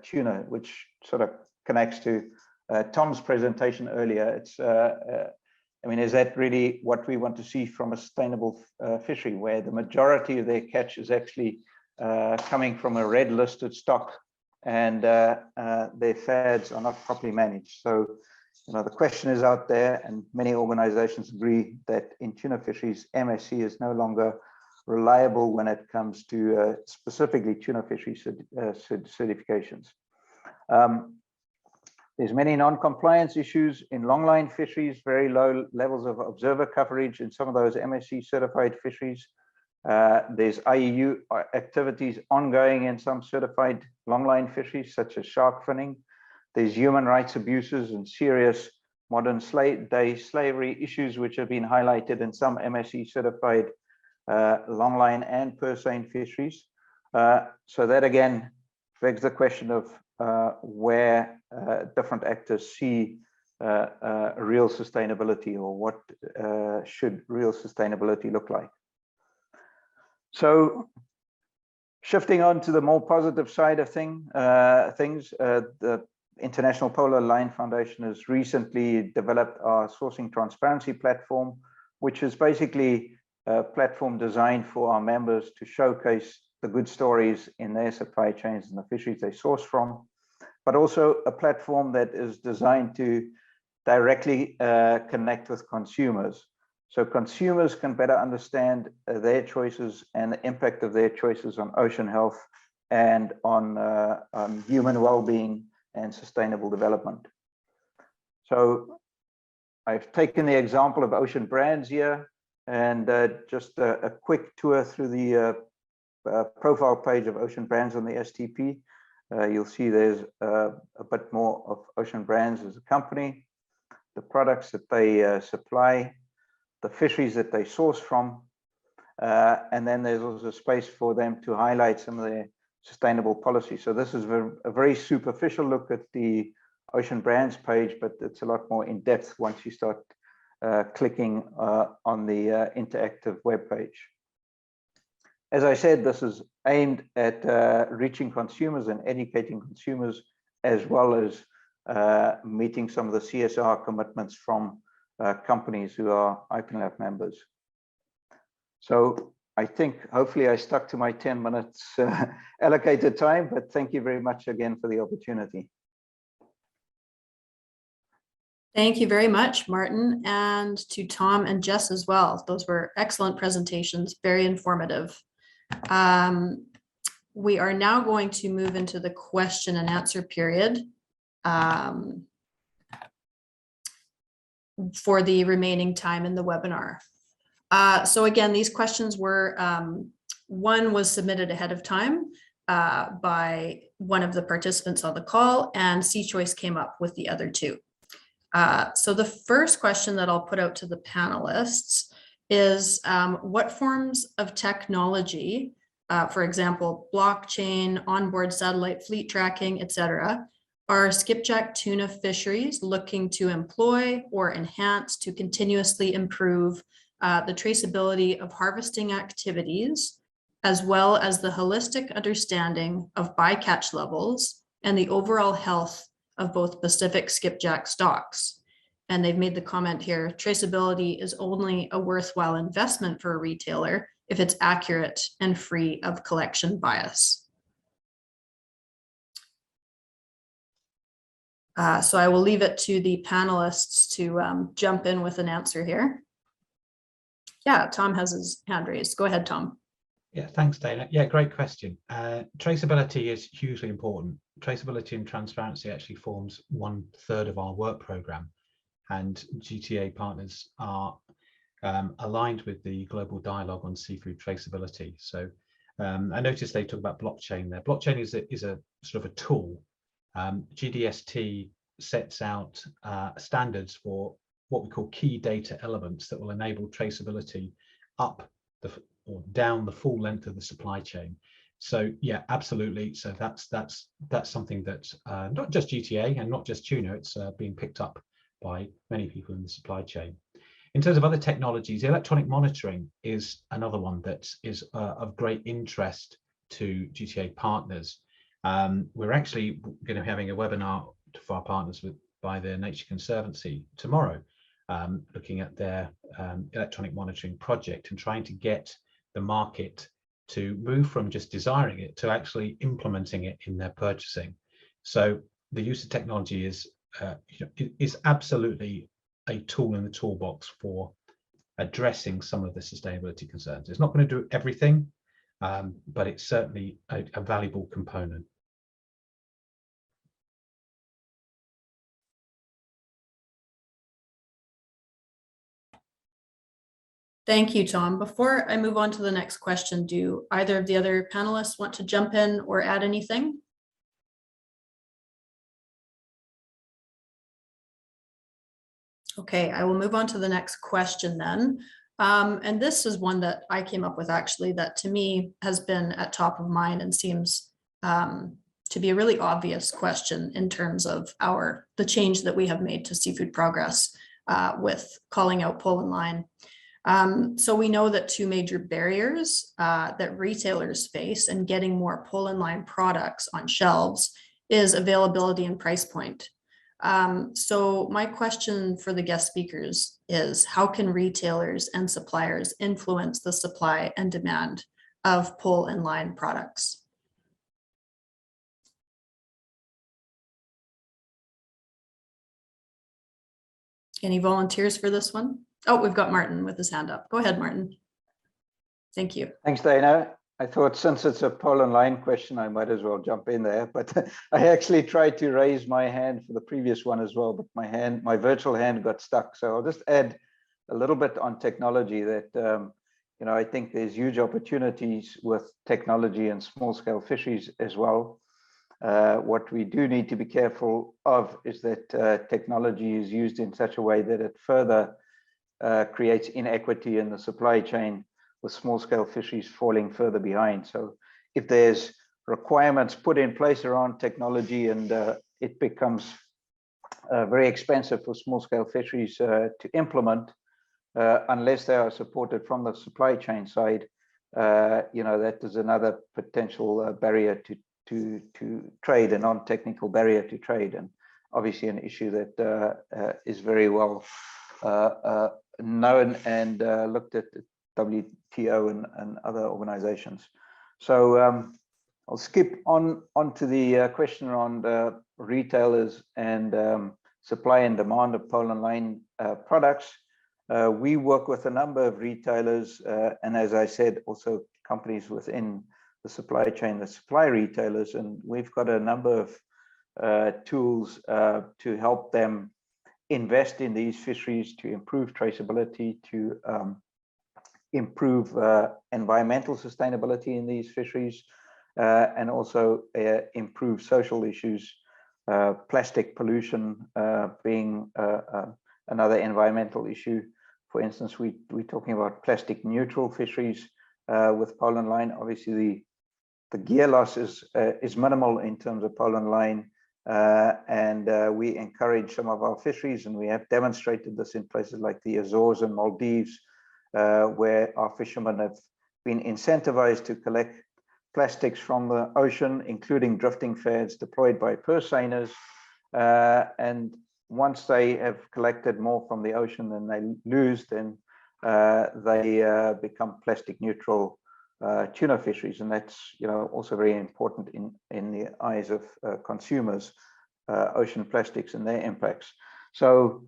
tuna, which sort of connects to Tom's presentation earlier. It's I mean, is that really what we want to see from a sustainable fishery, where the majority of their catch is actually coming from a red listed stock and their fads are not properly managed? So, you know, the question is out there, and many organizations agree that in tuna fisheries, MSC is no longer reliable when it comes to specifically tuna fishery certifications. There's many non-compliance issues in longline fisheries, very low levels of observer coverage in some of those MSC certified fisheries. There's IUU activities ongoing in some certified longline fisheries, such as shark finning. There's human rights abuses and serious modern day slavery issues, which have been highlighted in some MSC certified longline and purse-seine fisheries. So that again begs the question of where different actors see real sustainability, or what should real sustainability look like. So shifting on to the more positive side of things, the International Polar Line Foundation has recently developed our sourcing transparency platform, which is basically a platform designed for our members to showcase the good stories in their supply chains and the fisheries they source from, but also a platform that is designed to directly connect with consumers. So consumers can better understand their choices and the impact of their choices on ocean health and on human well-being and sustainable development. So I've taken the example of Ocean Brands here, and just a quick tour through the profile page of Ocean Brands on the STP. You'll see there's a bit more of Ocean Brands as a company, the products that they supply, the fisheries that they source from, and then there's also space for them to highlight some of their sustainable policy. So this is a very superficial look at the Ocean Brands page, but it's a lot more in depth once you start clicking on the interactive web page. As I said, this is aimed at reaching consumers and educating consumers, as well as meeting some of the CSR commitments from companies who are IPNLAB members. So I think hopefully I stuck to my 10 minutes allocated time, but thank you very much again for the opportunity. Thank you very much, Martin, and to Tom and Jess as well. Those were excellent presentations, very informative. We are now going to move into the question and answer period for the remaining time in the webinar. So again, these questions were, one was submitted ahead of time by one of the participants on the call, and SeaChoice came up with the other two. So the first question that I'll put out to the panelists is what forms of technology, for example, blockchain, onboard satellite fleet tracking, etc., are skipjack tuna fisheries looking to employ or enhance to continuously improve the traceability of harvesting activities, as well as the holistic understanding of bycatch levels and the overall health of both Pacific skipjack stocks? And they've made the comment here, traceability is only a worthwhile investment for a retailer if it's accurate and free of collection bias. So I will leave it to the panelists to jump in with an answer here. Yeah, Tom has his hand raised. Go ahead, Tom. Yeah, thanks, Dana. Yeah, great question. Traceability is hugely important. Traceability and transparency actually forms 1/3 of our work program, and GTA partners are aligned with the global dialogue on seafood traceability. So I noticed they talk about blockchain there. Blockchain is a sort of a tool. GDST sets out standards for what we call key data elements that will enable traceability up or down the full length of the supply chain. So yeah, absolutely. So that's something that not just GTA and not just tuna, it's being picked up by many people in the supply chain. In terms of other technologies, electronic monitoring is another one that is of great interest to GTA partners. We're actually going to be having a webinar for our partners by the Nature Conservancy tomorrow, looking at their electronic monitoring project and trying to get the market to move from just desiring it to actually implementing it in their purchasing. So the use of technology is absolutely a tool in the toolbox for addressing some of the sustainability concerns. It's not going to do everything, but it's certainly a valuable component. Thank you, Tom. Before I move on to the next question, do either of the other panelists want to jump in or add anything? Okay, I will move on to the next question then. And this is one that I came up with actually that to me has been at top of mind and seems to be a really obvious question in terms of the change that we have made to Seafood Progress with calling out pole and line. So we know that two major barriers that retailers face in getting more pole and line products on shelves is availability and price point. So my question for the guest speakers is, how can retailers and suppliers influence the supply and demand of pole and line products? Any volunteers for this one? Oh, we've got Martin with his hand up. Go ahead, Martin. Thank you. Thanks, Dana. I thought since it's a pole and line question, I might as well jump in there, but I actually tried to raise my hand for the previous one as well, but my virtual hand got stuck. So I'll just add a little bit on technology that, I think there's huge opportunities with technology and small scale fisheries as well. What we do need to be careful of is that technology is used in such a way that it further creates inequity in the supply chain, with small scale fisheries falling further behind. So if there's requirements put in place around technology and it becomes very expensive for small-scale fisheries to implement unless they are supported from the supply chain side. That is another potential barrier to trade, a non-technical barrier to trade, and obviously an issue that is very well known and looked at WTO and other organizations. So I'll skip on to the question around retailers and supply and demand of pole and line products. We work with a number of retailers and, as I said, also companies within the supply chain, the supply retailers, and we've got a number of tools to help them invest in these fisheries, to improve traceability, to improve environmental sustainability in these fisheries, and also improve social issues, plastic pollution being another environmental issue. For instance, we're talking about plastic neutral fisheries with pole and line. Obviously, the gear loss is minimal in terms of pole and line, and we encourage some of our fisheries, and we have demonstrated this in places like the Azores and Maldives, where our fishermen have been incentivized to collect plastics from the ocean, including drifting fads deployed by purse seiners, and once they have collected more from the ocean than they lose, then they become plastic neutral tuna fisheries, and that's also very important in the eyes of consumers, ocean plastics and their impacts. So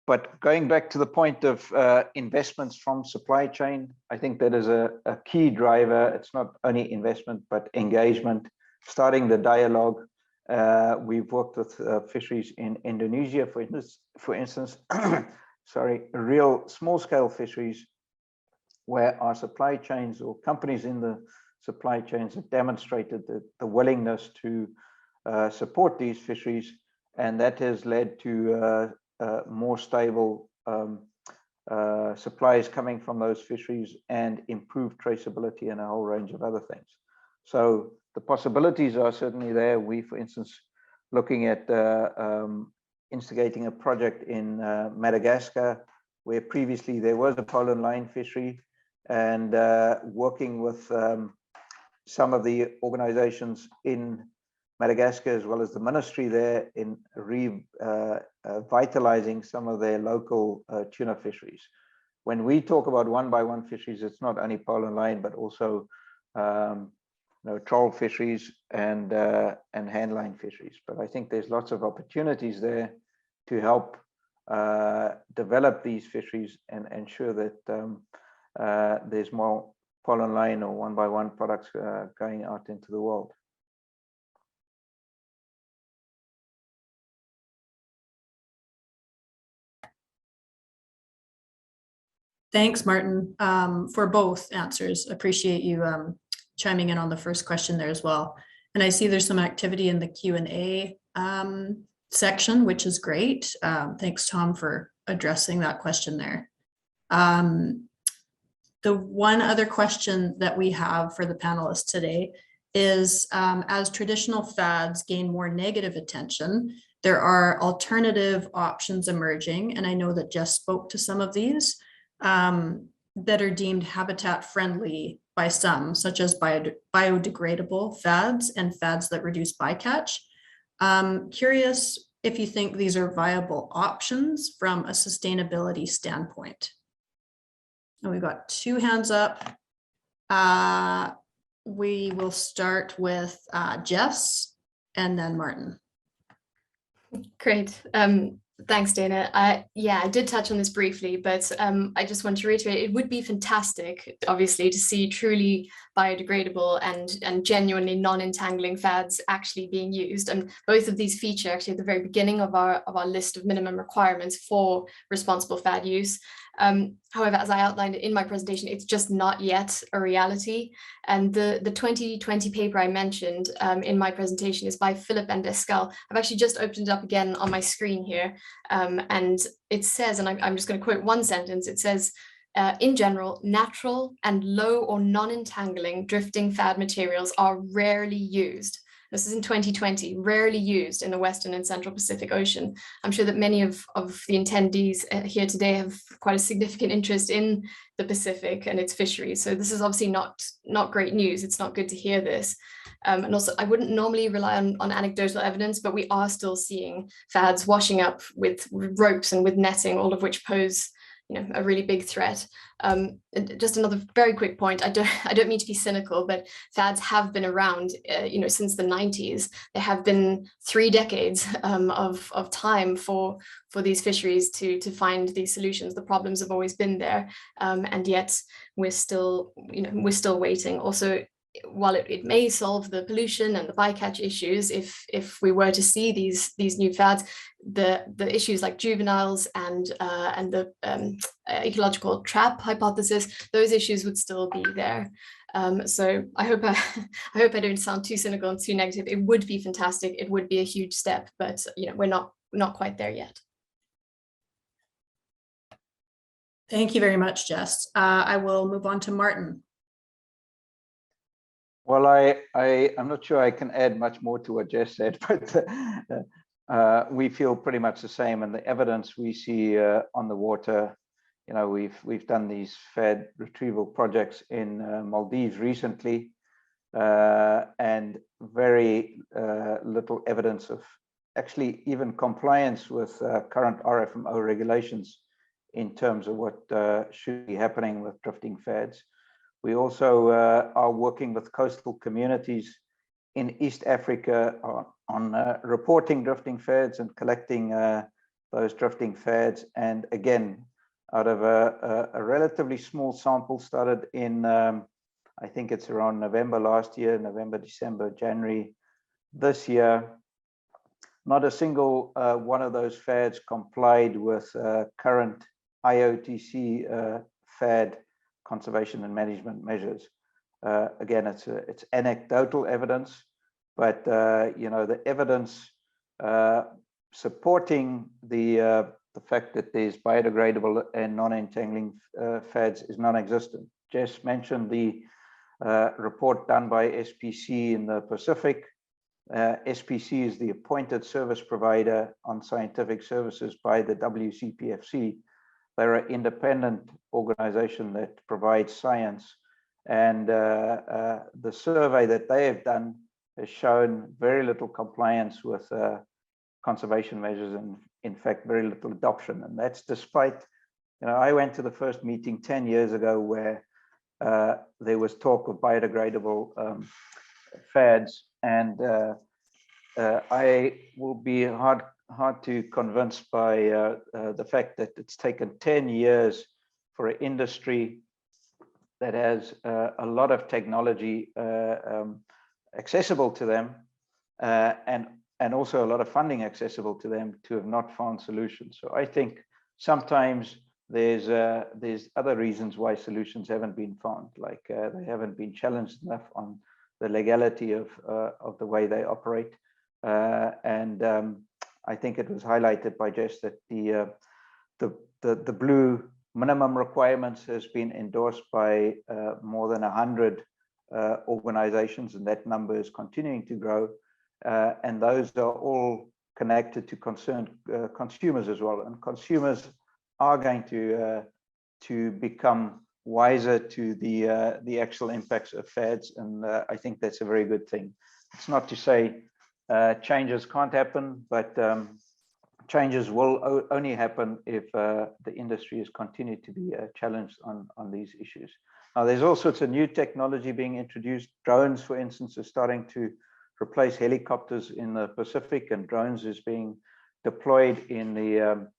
but going back to the point of investments from supply chain, I think that is a key driver. It's not only investment but engagement, starting the dialogue. We've worked with fisheries in Indonesia, for instance sorry, real small-scale fisheries, where our supply chains or companies in the supply chains have demonstrated the willingness to support these fisheries, and that has led to more stable supplies coming from those fisheries and improved traceability and a whole range of other things. So the possibilities are certainly there. We, for instance, looking at instigating a project in Madagascar, where previously there was a pole and line fishery, and working with some of the organizations in Madagascar, as well as the ministry there, in revitalizing some of their local tuna fisheries. When we talk about one-by-one fisheries, it's not only pole and line, but also troll fisheries and handline fisheries. But I think there's lots of opportunities there to help develop these fisheries and ensure that there's more pole and line or one-by-one products going out into the world. Thanks, Martin, for both answers. Appreciate you chiming in on the first question there as well. And I see there's some activity in the Q&A section, which is great. Thanks, Tom, for addressing that question there. The one other question that we have for the panelists today is, as traditional fads gain more negative attention, there are alternative options emerging, and I know that Jess spoke to some of these, that are deemed habitat friendly by some, such as biodegradable fads and fads that reduce bycatch. Curious if you think these are viable options from a sustainability standpoint. And we've got two hands up. We will start with Jess and then Martin. Great. Thanks, Dana. Yeah, I did touch on this briefly, but I just want to reiterate, it would be fantastic, obviously, to see truly biodegradable and genuinely non-entangling fads actually being used. And both of these feature actually at the very beginning of our list of minimum requirements for responsible fad use. However, as I outlined in my presentation, it's just not yet a reality. And the 2020 paper I mentioned in my presentation is by Philip and Descal. I've actually just opened it up again on my screen here. And it says, and I'm just going to quote one sentence, it says, in general, natural and low or non-entangling drifting fad materials are rarely used. This is in 2020, rarely used in the Western and Central Pacific Ocean. I'm sure that many of the attendees here today have quite a significant interest in the Pacific and its fisheries. So this is obviously not great news. It's not good to hear this. And also, I wouldn't normally rely on anecdotal evidence, but we are still seeing fads washing up with ropes and with netting, all of which pose a really big threat. Just another very quick point. I don't mean to be cynical, but fads have been around, since the 90s. There have been 3 decades of time for these fisheries to find these solutions. The problems have always been there, and yet we're still waiting. Also, while it may solve the pollution and the bycatch issues, if we were to see these new fads, the issues like juveniles and the ecological trap hypothesis, those issues would still be there. So I hope I don't sound too cynical and too negative. It would be fantastic. It would be a huge step, but we're not quite there yet. Thank you very much, Jess. I will move on to Martin. Well, I'm not sure I can add much more to what Jess said, but we feel pretty much the same. And the evidence we see on the water, we've done these fad retrieval projects in Maldives recently, and very little evidence of actually even compliance with current RFMO regulations in terms of what should be happening with drifting fads. We also are working with coastal communities in East Africa on reporting drifting fads and collecting those drifting fads. And again, out of a relatively small sample, started in, I think it's around November last year, November, December, January this year, not a single one of those fads complied with current IOTC fad conservation and management measures. Again, it's anecdotal evidence, but the evidence supporting the fact that there's biodegradable and non-entangling fads is non-existent. Jess mentioned the report done by SPC in the Pacific. SPC is the appointed service provider on scientific services by the WCPFC. They're an independent organization that provides science, and the survey that they have done has shown very little compliance with conservation measures, and in fact very little adoption. And that's despite, I went to the first meeting 10 years ago where there was talk of biodegradable fads, and I will be hard to convince by the fact that it's taken 10 years for an industry that has a lot of technology accessible to them, and also a lot of funding accessible to them, to have not found solutions. So I think sometimes there's other reasons why solutions haven't been found, like they haven't been challenged enough on the legality of the way they operate, and I think it was highlighted by Jess that the blue minimum requirements has been endorsed by more than 100 organizations, and that number is continuing to grow. And those are all connected to concerned consumers as well. And consumers are going to become wiser to the actual impacts of fads, and I think that's a very good thing. It's not to say changes can't happen, but changes will only happen if the industry has continued to be challenged on these issues. Now, there's all sorts of new technology being introduced. Drones, for instance, are starting to replace helicopters in the Pacific, and drones is being deployed in the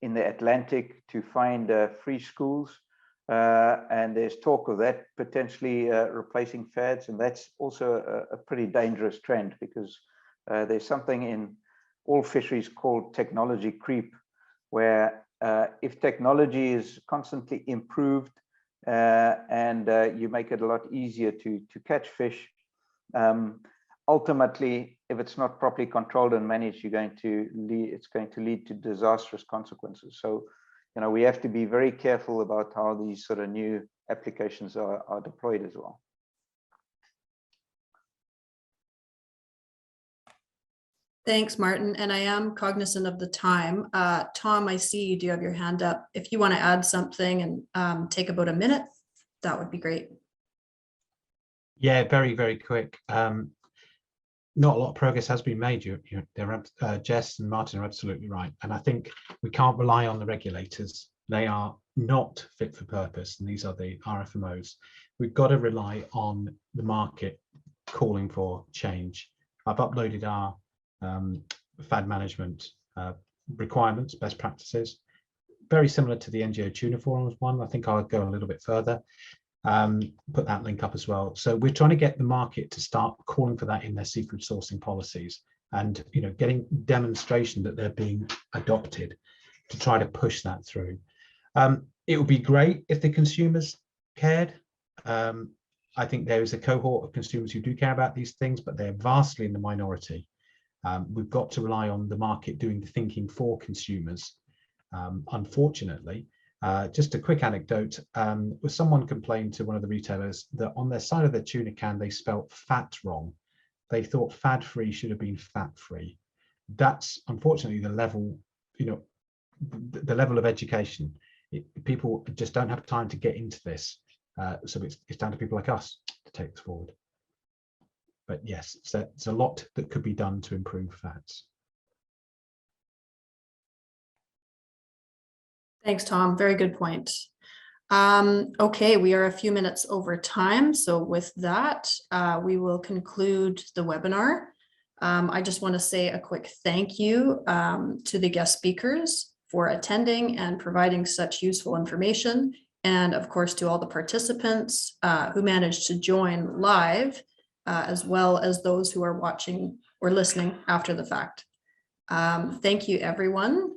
Atlantic to find free schools. And there's talk of that potentially replacing fads, and that's also a pretty dangerous trend, because there's something in all fisheries called technology creep, where if technology is constantly improved and you make it a lot easier to catch fish, ultimately, if it's not properly controlled and managed, it's going to lead to disastrous consequences. So, we have to be very careful about how these sort of new applications are deployed as well. Thanks, Martin. And I am cognizant of the time. Tom, I see you do have your hand up. If you want to add something and take about a minute, that would be great. Yeah, very, very quick. Not a lot of progress has been made. Jess and Martin are absolutely right. And I think we can't rely on the regulators. They are not fit for purpose. And these are the RFMOs. We've got to rely on the market calling for change. I've uploaded our FAD management requirements, best practices, very similar to the NGO Tuna Forums one. I think I'll go a little bit further. Put that link up as well. So we're trying to get the market to start calling for that in their seafood sourcing policies, and getting demonstration that they're being adopted to try to push that through. It would be great if the consumers cared. I think there is a cohort of consumers who do care about these things, but they're vastly in the minority. We've got to rely on the market doing the thinking for consumers. Unfortunately, just a quick anecdote, someone complained to one of the retailers that on their side of their tuna can, they spelt fat wrong. They thought fad-free should have been fat-free. That's unfortunately the level, the level of education. People just don't have time to get into this. So it's down to people like us to take this forward. But yes, so it's a lot that could be done to improve fats. Thanks, Tom. Very good point. Okay, we are a few minutes over time. So with that, we will conclude the webinar. I just want to say a quick thank you to the guest speakers for attending and providing such useful information. And of course, to all the participants who managed to join live, as well as those who are watching or listening after the fact. Thank you, everyone.